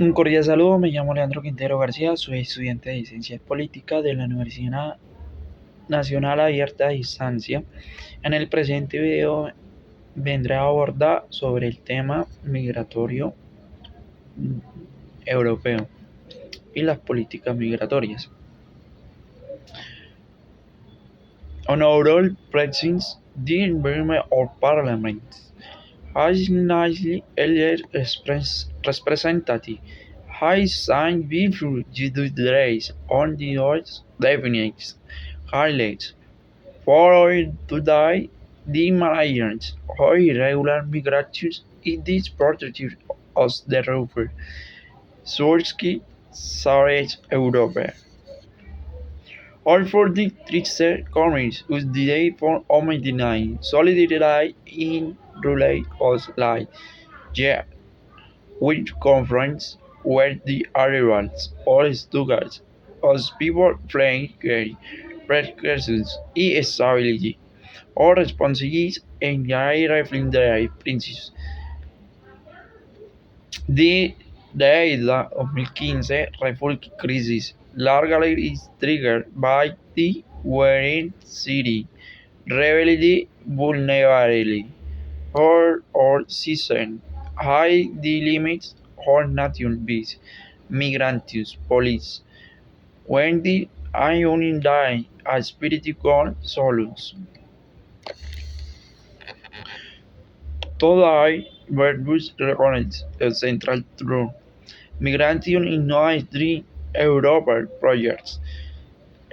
Un cordial saludo, me llamo Leandro Quintero García, soy estudiante de Ciencias Políticas de la Universidad Nacional Abierta a Distancia. En el presente video vendré a abordar sobre el tema migratorio europeo y las políticas migratorias. Honorable President, the Environment of Parliament, has nicely elected representative I signed before you do race on the earth definites highlights for today the migrants or irregular migrants in this protective of the river Surski Sarage Europe. All for the trickster commerce with the day for omidinine solidarity in relay of life. Yeah, which confronts were the arrivals or Stuttgart as people flying carry precautions y stability or responsibilities en irrefrendable principios. The isla 2015 refugee crisis largely is triggered by the Warren City rebellion vulnerability or season high the limits or nation beats migrants police when the ion die a spiritual solution. Today, Verbus recognizes a central truth. Migration is not a dream European project.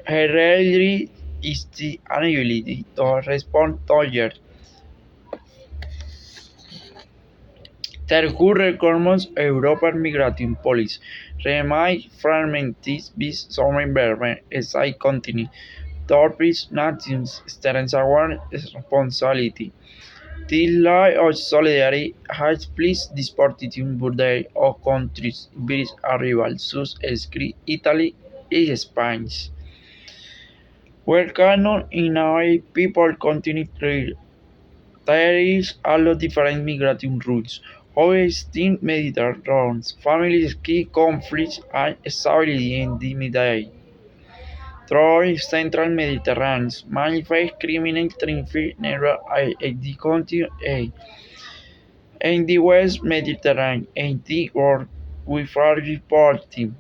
Heraldry is the inability to respond to your Tercurre Commons European Migration Policy remain fragmented bis verben SI continue. Torpis nations stands our responsibility. The law of solidarity has placed this partition burden of countries with arrival sus Greece, Italy, and Spain. Where canon in our people continue to there is a lot different migratory routes. However, Mediterranean families key conflicts and stability in the Mediterranean. Through central Mediterranean, manifest criminal traffic near the continent in the West Mediterranean and the world with reporting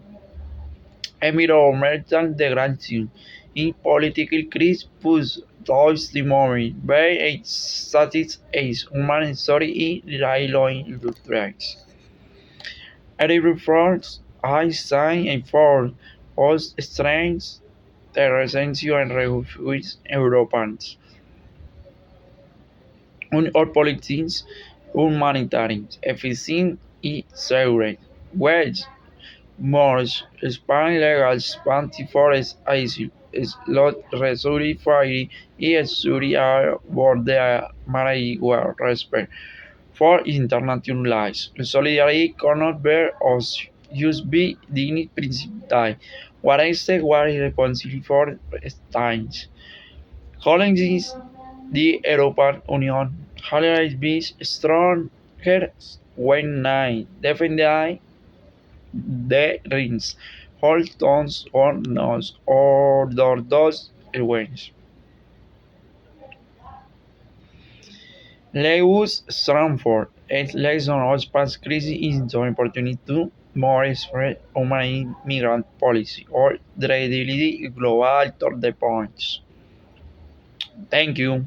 environmental degradation in political crisis push towards the moment where its status as human story is relying drugs. Every reforms I sign and for us strengths the resistance and refugees Europeans. Our politics humanitarian, efficient y segure, which Morse, Spain legal anti-forest asylum, slot resury fire y Suria borde Marigua respect for international laws. Solidarity cannot bear us use be dignity principal. What I say what is responsible for Steins. Calling this the European Union highlights be stronger when nine defend the rings, hold tones or nose, or those wings. Lewis Stratford es lesson of past crisis is the opportunity to more spread human migrant policy or the global to the points. Thank you.